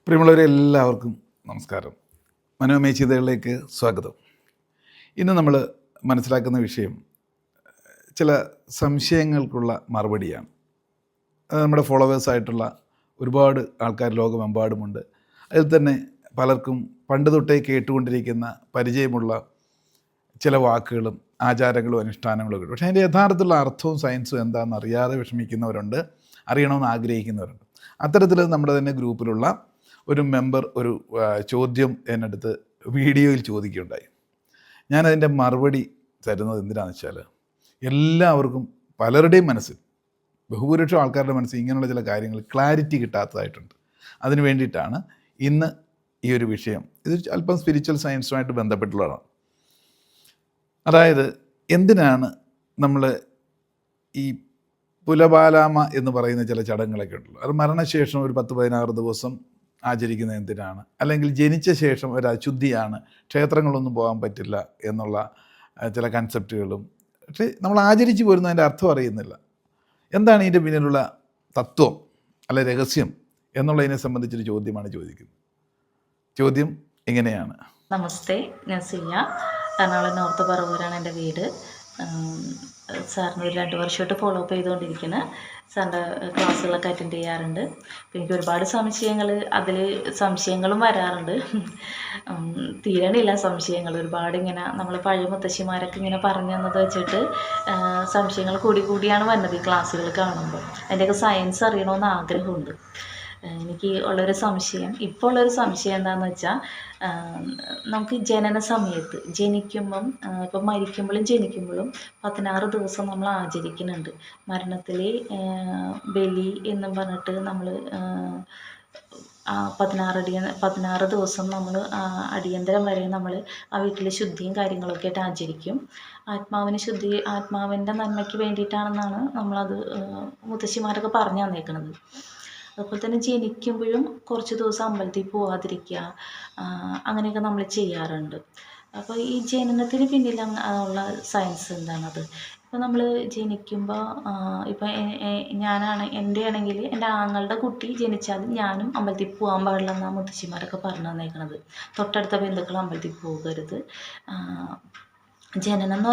പ്രിയമുള്ളവരെ എല്ലാവർക്കും നമസ്കാരം. മനോമയ ചിന്തകളിലേക്ക് സ്വാഗതം. ഇന്ന് നമ്മൾ മനസ്സിലാക്കുന്ന വിഷയം ചില സംശയങ്ങൾക്കുള്ള മറുപടിയാണ്. അത് നമ്മുടെ ഫോളോവേഴ്സായിട്ടുള്ള ഒരുപാട് ആൾക്കാർ ലോകമെമ്പാടുമുണ്ട്. അതിൽ തന്നെ പലർക്കും പണ്ട് തൊട്ടേ കേട്ടുകൊണ്ടിരിക്കുന്ന പരിചയമുള്ള ചില വാക്കുകളും ആചാരങ്ങളും അനുഷ്ഠാനങ്ങളും ഒക്കെ. പക്ഷേ അതിൻ്റെ യഥാർത്ഥത്തിലുള്ള അർത്ഥവും സയൻസും എന്താണെന്ന് അറിയാതെ വിഷമിക്കുന്നവരുണ്ട്, അറിയണമെന്ന് ആഗ്രഹിക്കുന്നവരുണ്ട്. അത്തരത്തിൽ നമ്മുടെ തന്നെ ഗ്രൂപ്പിലുള്ള ഒരു മെമ്പർ ഒരു ചോദ്യം എന്നടുത്ത് വീഡിയോയിൽ ചോദിക്കുകയുണ്ടായി. ഞാനതിൻ്റെ മറുപടി തരുന്നത് എന്തിനാണെന്ന് വെച്ചാൽ, എല്ലാവർക്കും പലരുടെയും മനസ്സിൽ, ബഹുഭൂരിപക്ഷം ആൾക്കാരുടെ മനസ്സിൽ ഇങ്ങനെയുള്ള ചില കാര്യങ്ങൾ ക്ലാരിറ്റി കിട്ടാത്തതായിട്ടുണ്ട്. അതിന് വേണ്ടിയിട്ടാണ് ഇന്ന് ഈ ഒരു വിഷയം. ഇത് അല്പം സ്പിരിച്വൽ സയൻസുമായിട്ട് ബന്ധപ്പെട്ടുള്ളതാണ്. അതായത് എന്തിനാണ് നമ്മൾ ഈ പുലബാലാമ എന്ന് പറയുന്ന ചില ചടങ്ങുകളൊക്കെ ഉണ്ടല്ലോ, അത് മരണശേഷം ഒരു 10-16 ദിവസം ആചരിക്കുന്നത് എന്തിനാണ്? അല്ലെങ്കിൽ ജനിച്ച ശേഷം ഒരു അശുദ്ധിയാണ്, ക്ഷേത്രങ്ങളൊന്നും പോകാൻ പറ്റില്ല എന്നുള്ള ചില കൺസെപ്റ്റുകളും. പക്ഷേ നമ്മൾ ആചരിച്ചു പോരുന്നതിൻ്റെ അർത്ഥം അറിയുന്നില്ല. എന്താണ് ഇതിൻ്റെ പിന്നിലുള്ള തത്വം അല്ലെ രഹസ്യം എന്നുള്ളതിനെ സംബന്ധിച്ചൊരു ചോദ്യമാണ് ചോദിക്കുന്നത്. ചോദ്യം ഇങ്ങനെയാണ്. നമസ്തേ, ഞാൻ സിയ, എറണാകുളം നോർത്ത് പറവൂരാണ് എൻ്റെ വീട്. സാറിന് ഒരു 2 വർഷമായിട്ട് ഫോളോ അപ്പ് ചെയ്തുകൊണ്ടിരിക്കുന്ന സാറിൻ്റെ ക്ലാസ്സുകളൊക്കെ അറ്റൻഡ് ചെയ്യാറുണ്ട്. അപ്പോൾ എനിക്ക് ഒരുപാട് സംശയങ്ങളും വരാറുണ്ട്. തീരണില്ല സംശയങ്ങൾ. ഒരുപാട് ഇങ്ങനെ നമ്മൾ പഴയ മുത്തശ്ശിമാരൊക്കെ ഇങ്ങനെ പറഞ്ഞു തന്നത് വെച്ചിട്ട് സംശയങ്ങൾ കൂടിയാണ് വന്നത് ഈ ക്ലാസ്സുകൾ കാണുമ്പോൾ. അതിൻ്റെയൊക്കെ സയൻസ് അറിയണമെന്ന് ആഗ്രഹമുണ്ട്. എനിക്ക് ഉള്ളൊരു സംശയം എന്താണെന്ന് വെച്ചാൽ, നമുക്ക് ജനന സമയത്ത് ജനിക്കുമ്പം, ഇപ്പം മരിക്കുമ്പോഴും ജനിക്കുമ്പോഴും 16 ദിവസം നമ്മൾ ആചരിക്കുന്നുണ്ട്. മരണത്തിൽ ബലി എന്നും പറഞ്ഞിട്ട് നമ്മൾ 16 ദിവസം നമ്മൾ അടിയന്തരം വരെ നമ്മൾ ആ വീട്ടിൽ ശുദ്ധിയും കാര്യങ്ങളൊക്കെ ആയിട്ട് ആചരിക്കും. ആത്മാവിൻ്റെ നന്മയ്ക്ക് വേണ്ടിയിട്ടാണെന്നാണ് നമ്മളത് മുത്തശ്ശിമാരൊക്കെ പറഞ്ഞു തന്നേക്കുന്നത്. അതുപോലെ തന്നെ ജനിക്കുമ്പോഴും കുറച്ച് ദിവസം അമ്പലത്തിൽ പോവാതിരിക്കുക, അങ്ങനെയൊക്കെ നമ്മൾ ചെയ്യാറുണ്ട്. അപ്പോൾ ഈ ജനനത്തിന് പിന്നിൽ ഉള്ള സയൻസ് എന്താണത്? ഇപ്പോൾ നമ്മൾ ജനിക്കുമ്പോൾ, ഇപ്പം എൻ്റെ ആണെങ്കിൽ എൻ്റെ ആങ്ങളുടെ കുട്ടി ജനിച്ചാൽ ഞാനും അമ്പലത്തിൽ പോകാൻ പാടില്ല എന്നാണ് മുത്തശ്ശിമാരൊക്കെ പറഞ്ഞു തന്നേക്കണത്. തൊട്ടടുത്ത ബന്ധുക്കൾ അമ്പലത്തിൽ പോകരുത്. ജനനം എന്ന്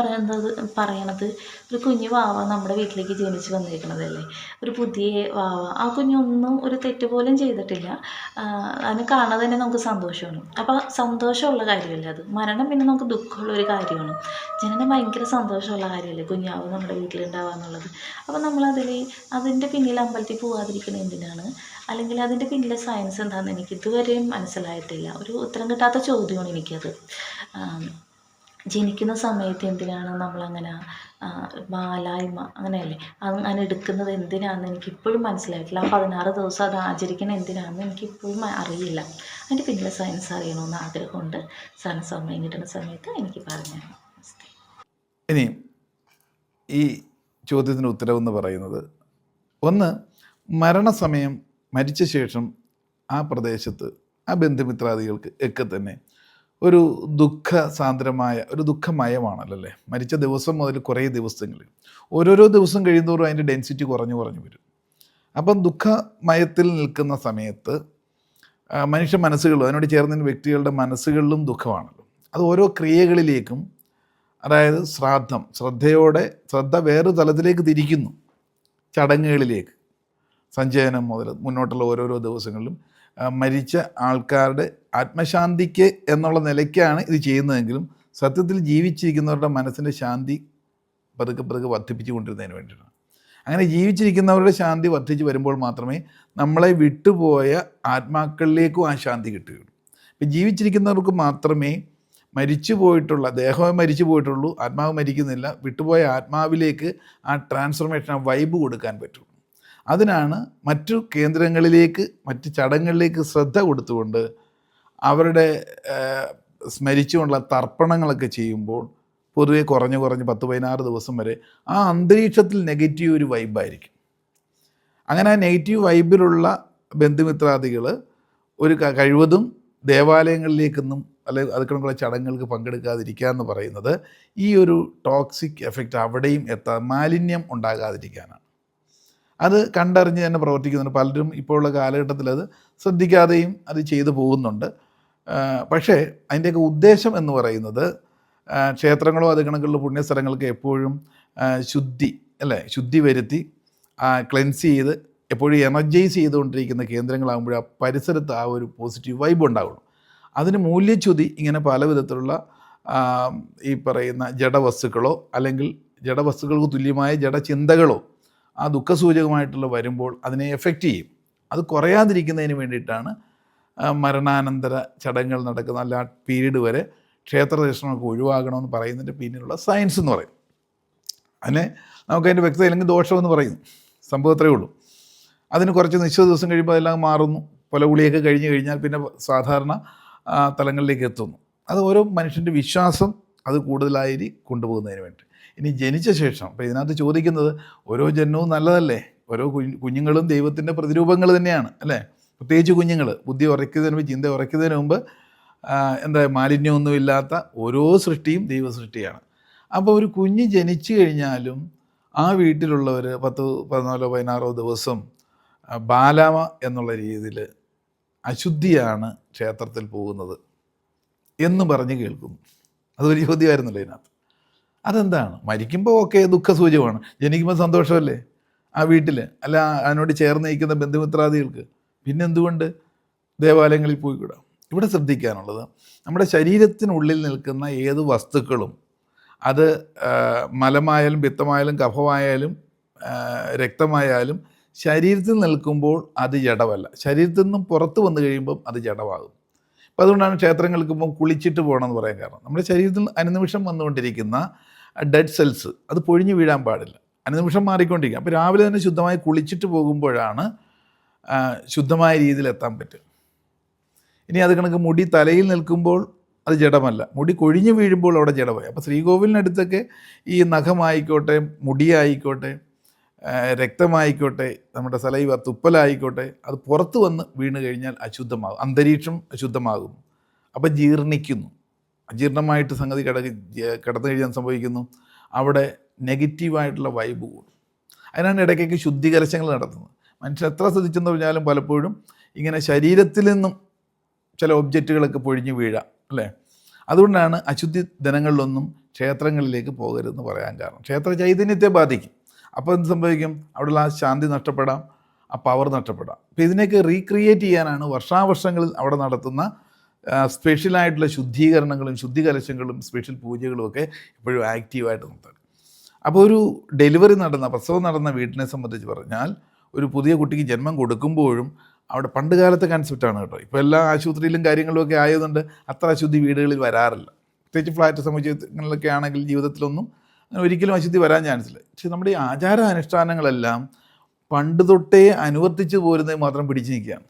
പറയണത് ഒരു കുഞ്ഞു വാവ നമ്മുടെ വീട്ടിലേക്ക് ജനിച്ച് വന്നിരിക്കണതല്ലേ, ഒരു പുതിയ വാവ. ആ കുഞ്ഞൊന്നും ഒരു തെറ്റ് പോലും ചെയ്തിട്ടില്ല. അതിനെ കാണാൻ തന്നെ നമുക്ക് സന്തോഷമാണ്. അപ്പോൾ സന്തോഷമുള്ള കാര്യമല്ലേ അത്. മരണം പിന്നെ നമുക്ക് ദുഃഖമുള്ള ഒരു കാര്യമാണ്. ജനനം ഭയങ്കര സന്തോഷമുള്ള കാര്യമല്ലേ, കുഞ്ഞാവ് നമ്മുടെ വീട്ടിലുണ്ടാവുക എന്നുള്ളത്. അപ്പോൾ അതിൻ്റെ പിന്നിൽ അമ്പലത്തിൽ പോകാതിരിക്കുന്നത് എന്തിനാണ്? അല്ലെങ്കിൽ അതിൻ്റെ പിന്നിലെ സയൻസ് എന്താണെന്ന് എനിക്ക് ഇതുവരെയും മനസ്സിലായിട്ടില്ല. ഒരു ഉത്തരം കിട്ടാത്ത ചോദ്യമാണ് എനിക്കത്. ജനിക്കുന്ന സമയത്ത് എന്തിനാണ് നമ്മളങ്ങനെ ബാലായ്മ അങ്ങനെയല്ലേ അങ്ങനെ എടുക്കുന്നത് എന്തിനാണെന്ന് എനിക്കിപ്പോഴും മനസ്സിലായിട്ടില്ല. 16 ദിവസം അത് ആചരിക്കുന്നത് എന്തിനാണെന്ന് എനിക്കിപ്പോഴും അറിയില്ല. അതിൻ്റെ പിന്നിലെ സയൻസ് അറിയണമെന്ന് ആഗ്രഹമുണ്ട്. സാറിന് സമയം കിട്ടുന്ന സമയത്ത് എനിക്ക് പറഞ്ഞു തരണം. ഇനി ഈ ചോദ്യത്തിന് ഉത്തരവെന്ന് പറയുന്നത്, ഒന്ന്, മരണസമയം മരിച്ച ശേഷം ആ പ്രദേശത്ത് ആ ബന്ധുമിത്രാദികൾക്ക് ഒക്കെ തന്നെ ഒരു ദുഃഖസാന്ദ്രമായ ഒരു ദുഃഖമയമാണല്ലോ അല്ലേ. മരിച്ച ദിവസം മുതൽ കുറേ ദിവസങ്ങൾ, ഓരോരോ ദിവസം കഴിയുന്തോറും അതിൻ്റെ ഡെൻസിറ്റി കുറഞ്ഞു വരും. അപ്പം ദുഃഖമയത്തിൽ നിൽക്കുന്ന സമയത്ത് മനുഷ്യ മനസ്സുകളും അതിനോട് ചേർന്ന വ്യക്തികളുടെ മനസ്സുകളിലും ദുഃഖമാണല്ലോ. അത് ഓരോ ക്രിയകളിലേക്കും, അതായത് ശ്രദ്ധ വേറൊരു തലത്തിലേക്ക് തിരിക്കുന്നു. ചടങ്ങുകളിലേക്ക്, സഞ്ചയനം മുതൽ മുന്നോട്ടുള്ള ഓരോരോ ദിവസങ്ങളിലും മരിച്ച ആൾക്കാരുടെ ആത്മശാന്തിക്ക് എന്നുള്ള നിലയ്ക്കാണ് ഇത് ചെയ്യുന്നതെങ്കിലും സത്യത്തിൽ ജീവിച്ചിരിക്കുന്നവരുടെ മനസ്സിൻ്റെ ശാന്തി പതുക്കെ വർദ്ധിപ്പിച്ചു കൊണ്ടിരുന്നതിന് വേണ്ടിയിട്ടാണ്. അങ്ങനെ ജീവിച്ചിരിക്കുന്നവരുടെ ശാന്തി വർദ്ധിച്ച് വരുമ്പോൾ മാത്രമേ നമ്മളെ വിട്ടുപോയ ആത്മാക്കളിലേക്കും ആ ശാന്തി കിട്ടുകയുള്ളൂ. ഇപ്പം ജീവിച്ചിരിക്കുന്നവർക്ക് മാത്രമേ ദേഹമേ മരിച്ചു പോയിട്ടുള്ളൂ, ആത്മാവ് മരിക്കുന്നില്ല. വിട്ടുപോയ ആത്മാവിലേക്ക് ആ ട്രാൻസ്ഫോർമേഷൻ, ആ വൈബ് കൊടുക്കാൻ പറ്റുള്ളൂ. അതിനാണ് മറ്റു കേന്ദ്രങ്ങളിലേക്ക്, മറ്റ് ചടങ്ങുകളിലേക്ക് ശ്രദ്ധ കൊടുത്തുകൊണ്ട് അവരുടെ സ്മരിച്ചുകൊണ്ടുള്ള തർപ്പണങ്ങളൊക്കെ ചെയ്യുമ്പോൾ പൊതുവെ കുറഞ്ഞ് 10-16 ദിവസം വരെ ആ അന്തരീക്ഷത്തിൽ നെഗറ്റീവ് ഒരു വൈബായിരിക്കും. അങ്ങനെ ആ നെഗറ്റീവ് വൈബിലുള്ള ബന്ധുമിത്രാദികൾ ഒരു കഴിവതും ദേവാലയങ്ങളിലേക്കൊന്നും അല്ലെങ്കിൽ അതുകൊണ്ടുള്ള ചടങ്ങുകൾക്ക് പങ്കെടുക്കാതിരിക്കുക എന്ന് പറയുന്നത് ഈ ഒരു ടോക്സിക് എഫക്റ്റ് അവിടെയും മാലിന്യം ഉണ്ടാകാതിരിക്കാനാണ്. അത് കണ്ടറിഞ്ഞ് തന്നെ പ്രവർത്തിക്കുന്നുണ്ട്. പലരും ഇപ്പോഴുള്ള കാലഘട്ടത്തിൽ അത് ശ്രദ്ധിക്കാതെയും അത് ചെയ്തു പോകുന്നുണ്ട്. പക്ഷേ അതിൻ്റെയൊക്കെ ഉദ്ദേശം എന്ന് പറയുന്നത് ക്ഷേത്രങ്ങളോ അത് കണക്കുള്ള പുണ്യസ്ഥലങ്ങൾക്ക് എപ്പോഴും ശുദ്ധി ശുദ്ധി വരുത്തി ക്ലെൻസ് ചെയ്ത് എപ്പോഴും എനർജൈസ് ചെയ്തുകൊണ്ടിരിക്കുന്ന കേന്ദ്രങ്ങളാകുമ്പോൾ ആ പരിസരത്ത് ആ ഒരു പോസിറ്റീവ് വൈബ് ഉണ്ടാവുള്ളൂ. അതിന് മൂല്യച്യുതി ഇങ്ങനെ പല വിധത്തിലുള്ള ഈ പറയുന്ന ജഡവസ്തുക്കളോ അല്ലെങ്കിൽ ജഡവസ്തുക്കൾക്ക് തുല്യമായ ജഡചിന്തകളോ ആ ദുഃഖസൂചകമായിട്ടുള്ള വരുമ്പോൾ അതിനെ എഫക്റ്റ് ചെയ്യും. അത് കുറയാതിരിക്കുന്നതിന് വേണ്ടിയിട്ടാണ് മരണാനന്തര ചടങ്ങുകൾ നടക്കുന്ന അല്ല പീരീഡ് വരെ ക്ഷേത്ര ദർശനമൊക്കെ ഒഴിവാക്കണമെന്ന് പറയുന്നതിൻ്റെ പിന്നിലുള്ള സയൻസ് എന്ന് പറയും. അതിനെ നമുക്കതിൻ്റെ വ്യക്തത അല്ലെങ്കിൽ ദോഷമെന്ന് പറയുന്നു. സംഭവത്രേ ഉള്ളൂ. അതിന് കുറച്ച് നിശ്ചിത ദിവസം കഴിയുമ്പോൾ അതെല്ലാം മാറുന്നു. കൊലകുളിയൊക്കെ കഴിഞ്ഞ് കഴിഞ്ഞാൽ പിന്നെ സാധാരണ തലങ്ങളിലേക്ക് എത്തുന്നു. അത് ഓരോ മനുഷ്യൻ്റെ വിശ്വാസം അത് കൂടുതലായി കൊണ്ടുപോകുന്നതിന് വേണ്ടി. ഇനി ജനിച്ച ശേഷം അപ്പോൾ ഇതിനകത്ത് ചോദിക്കുന്നത് ഓരോ ജന്മവും നല്ലതല്ലേ? ഓരോ കുഞ്ഞുങ്ങളും ദൈവത്തിൻ്റെ പ്രതിരൂപങ്ങൾ തന്നെയാണ് അല്ലേ? പ്രത്യേകിച്ച് കുഞ്ഞുങ്ങൾ ബുദ്ധി ഉറയ്ക്കുന്നതിന് മുമ്പ് ചിന്ത ഉറയ്ക്കുന്നതിന് മുമ്പ് മാലിന്യമൊന്നുമില്ലാത്ത ഓരോ സൃഷ്ടിയും ദൈവ സൃഷ്ടിയാണ്. അപ്പോൾ ഒരു കുഞ്ഞ് ജനിച്ചു കഴിഞ്ഞാലും ആ വീട്ടിലുള്ളവർ 10, 14, 16 ദിവസം ബാലാമ എന്നുള്ള രീതിയിൽ അശുദ്ധിയാണ് ക്ഷേത്രത്തിൽ പോകുന്നത് എന്ന് പറഞ്ഞ് കേൾക്കുന്നു. അതൊരു ചോദ്യമായിരുന്നല്ലോ ഇതിനകത്ത്. അതെന്താണ്? മരിക്കുമ്പോൾ ഓക്കെ ദുഃഖസൂചകമാണ്, ജനിക്കുമ്പോൾ സന്തോഷമല്ലേ ആ വീട്ടിൽ, അല്ല അതിനോട് ചേർന്ന് നിൽക്കുന്ന ബന്ധുമിത്രാദികൾക്ക്. പിന്നെന്തുകൊണ്ട് ദേവാലയങ്ങളിൽ പോയിക്കൂടാ? ഇവിടെ ശ്രദ്ധിക്കാനുള്ളത് നമ്മുടെ ശരീരത്തിനുള്ളിൽ നിൽക്കുന്ന ഏത് വസ്തുക്കളും അത് മലമായാലും പിത്തമായാലും കഫമായാലും രക്തമായാലും ശരീരത്തിൽ നിൽക്കുമ്പോൾ അത് ജഡമല്ല, ശരീരത്തിൽ നിന്നും പുറത്ത് വന്നു കഴിയുമ്പം അത് ജഡമാകും. അപ്പോൾ അതുകൊണ്ടാണ് ക്ഷേത്രങ്ങൾക്ക് ഇപ്പം കുളിച്ചിട്ട് പോകണമെന്ന് പറയാൻ കാരണം. നമ്മുടെ ശരീരത്തിൽ അനുനിമിഷം വന്നുകൊണ്ടിരിക്കുന്ന ഡെഡ് സെൽസ് അത് പൊഴിഞ്ഞു വീഴാൻ പാടില്ല, അനുനിമിഷം മാറിക്കൊണ്ടിരിക്കുക. അപ്പോൾ രാവിലെ തന്നെ ശുദ്ധമായി കുളിച്ചിട്ട് പോകുമ്പോഴാണ് ശുദ്ധമായ രീതിയിൽ എത്താൻ പറ്റും. ഇനി അത് കണക്ക് മുടി തലയിൽ നിൽക്കുമ്പോൾ അത് ജഡമല്ല, മുടി കൊഴിഞ്ഞു വീഴുമ്പോൾ അവിടെ ജഡമായി. അപ്പോൾ ശ്രീകോവിലിനടുത്തൊക്കെ ഈ നഖമായിക്കോട്ടെ, മുടിയായിക്കോട്ടെ, രക്തമായിക്കോട്ടെ, നമ്മുടെ സലൈവ തുപ്പലായിക്കോട്ടെ, അത് പുറത്ത് വന്ന് വീണ് കഴിഞ്ഞാൽ അശുദ്ധമാകും, അന്തരീക്ഷം അശുദ്ധമാകുന്നു. അപ്പോൾ ജീർണിക്കുന്നു. അജീർണമായിട്ട് സംഗതി കിടന്നു കഴിഞ്ഞാൽ സംഭവിക്കുന്നു അവിടെ നെഗറ്റീവായിട്ടുള്ള വൈബ് കൂടും. അതിനാണ് ഇടയ്ക്കൊക്കെ ശുദ്ധീകരണങ്ങൾ നടത്തുന്നത്. മനുഷ്യൻ എത്ര ശ്രദ്ധിച്ചെന്ന് പറഞ്ഞാലും പലപ്പോഴും ഇങ്ങനെ ശരീരത്തിൽ നിന്നും ചില ഒബ്ജക്റ്റുകളൊക്കെ പൊഴിഞ്ഞു വീഴാം അല്ലേ? അതുകൊണ്ടാണ് അശുദ്ധി ദിനങ്ങളിലൊന്നും ക്ഷേത്രങ്ങളിലേക്ക് പോകരുതെന്ന് പറയാൻ കാരണം. ക്ഷേത്ര ചൈതന്യത്തെ ബാധിക്കും. അപ്പോൾ എന്ത് സംഭവിക്കും? അവിടെയുള്ള ആ ശാന്തി നഷ്ടപ്പെടാം, ആ പവർ നഷ്ടപ്പെടാം. അപ്പോൾ ഇതിനെയൊക്കെ റീക്രിയേറ്റ് ചെയ്യാനാണ് വർഷാവർഷങ്ങളിൽ അവിടെ നടത്തുന്ന സ്പെഷ്യലായിട്ടുള്ള ശുദ്ധീകരണങ്ങളും ശുദ്ധികലശങ്ങളും സ്പെഷ്യൽ പൂജകളും ഒക്കെ ഇപ്പോഴും ആക്റ്റീവായിട്ട് നടത്തുന്നത്. അപ്പോൾ ഒരു ഡെലിവറി നടന്ന പ്രസവം നടന്ന വീട്ടിനെ സംബന്ധിച്ച് പറഞ്ഞാൽ ഒരു പുതിയ കുട്ടിക്ക് ജന്മം കൊടുക്കുമ്പോഴും അവിടെ പണ്ട് കാലത്തെ കൺസെപ്റ്റാണ് കേട്ടോ. ഇപ്പോൾ എല്ലാ ആശുപത്രിയിലും കാര്യങ്ങളിലൊക്കെ ആയതുകൊണ്ട് അത്ര അശുദ്ധി വീടുകളിൽ വരാറില്ല. പ്രത്യേകിച്ച് ഫ്ലാറ്റ് സമുച്ചയങ്ങളിലൊക്കെ ആണെങ്കിൽ ജീവിതത്തിലൊന്നും അങ്ങനെ ഒരിക്കലും അശുദ്ധി വരാൻ ചാൻസില്ല. പക്ഷേ നമ്മുടെ ഈ ആചാര അനുഷ്ഠാനങ്ങളെല്ലാം പണ്ട് തൊട്ടേ അനുവർത്തിച്ച് പോരുന്നത് മാത്രം പിടിച്ചു നിൽക്കുകയാണ്.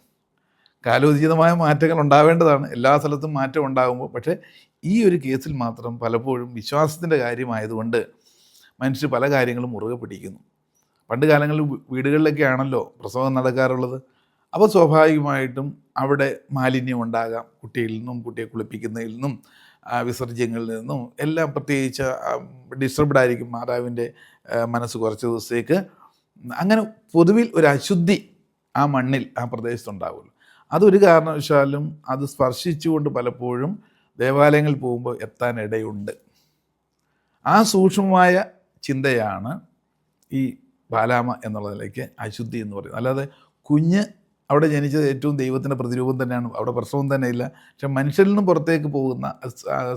കാലോചിതമായ മാറ്റങ്ങൾ ഉണ്ടാവേണ്ടതാണ്, എല്ലാ സ്ഥലത്തും മാറ്റം ഉണ്ടാകുമ്പോൾ. പക്ഷേ ഈ ഒരു കേസിൽ മാത്രം പലപ്പോഴും വിശ്വാസത്തിൻ്റെ കാര്യമായതുകൊണ്ട് മനുഷ്യർ പല കാര്യങ്ങളും മുറുകെ പിടിക്കുന്നു. പണ്ട് കാലങ്ങളിൽ വീടുകളിലൊക്കെ ആണല്ലോ പ്രസവം നടക്കാറുള്ളത്. അപ്പോൾ സ്വാഭാവികമായിട്ടും അവിടെ മാലിന്യം ഉണ്ടാകാം, കുട്ടിയിൽ നിന്നും, കുട്ടിയെ കുളിപ്പിക്കുന്നതിൽ നിന്നും, വിസർജ്യങ്ങളിൽ നിന്നും എല്ലാം. പ്രത്യേകിച്ച് ഡിസ്റ്റർബ്ഡ് ആയിരിക്കും മാതാവിൻ്റെ മനസ്സ് കുറച്ച് ദിവസത്തേക്ക്. അങ്ങനെ പൊതുവിൽ ഒരു അശുദ്ധി ആ മണ്ണിൽ ആ പ്രദേശത്തുണ്ടാവുമല്ലോ. അതൊരു കാരണവശാലും അത് സ്പർശിച്ചുകൊണ്ട് പലപ്പോഴും ദേവാലയങ്ങളിൽ പോകുമ്പോൾ എത്താൻ ഇടയുണ്ട്. ആ സൂക്ഷ്മമായ ചിന്തയാണ് ഈ ബാലാമ എന്നുള്ളതിലേക്ക് അശുദ്ധി എന്ന് പറയുന്നത്. അല്ലാതെ കുഞ്ഞ് അവിടെ ജനിച്ചത് ഏറ്റവും ദൈവത്തിൻ്റെ പ്രതിരൂപം തന്നെയാണ്, അവിടെ പ്രസവം തന്നെ ഇല്ല. പക്ഷെ മനുഷ്യരിൽ നിന്നും പുറത്തേക്ക് പോകുന്ന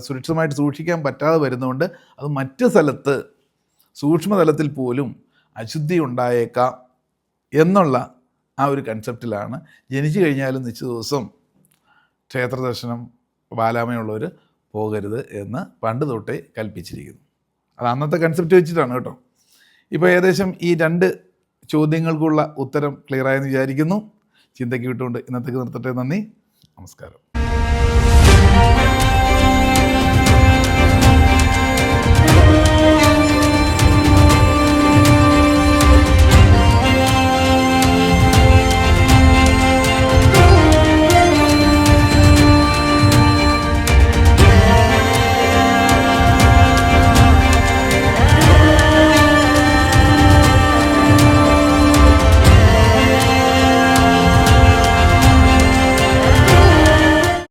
സുരക്ഷിതമായിട്ട് സൂക്ഷിക്കാൻ പറ്റാതെ വരുന്നതുകൊണ്ട് അത് മറ്റ് സ്ഥലത്ത് സൂക്ഷ്മതലത്തിൽ പോലും അശുദ്ധി ഉണ്ടായേക്കാം എന്നുള്ള ആ ഒരു കൺസെപ്റ്റിലാണ് ജനിച്ചു കഴിഞ്ഞാലും നിശ്ചിത ദിവസം ക്ഷേത്ര ദർശനം ബാലാമയുള്ളവർ പോകരുത് എന്ന് പണ്ട് തൊട്ടേ കൽപ്പിച്ചിരിക്കുന്നു. അത് അന്നത്തെ കൺസെപ്റ്റ് വെച്ചിട്ടാണ് കേട്ടോ. ഇപ്പോൾ ഏകദേശം ഈ 2 ചോദ്യങ്ങൾക്കുള്ള ഉത്തരം ക്ലിയറായെന്ന് വിചാരിക്കുന്നു. ചിന്തയ്ക്ക് വിട്ടുകൊണ്ട് ഇന്നത്തേക്ക് നിർത്തട്ടെ. നന്ദി, നമസ്കാരം.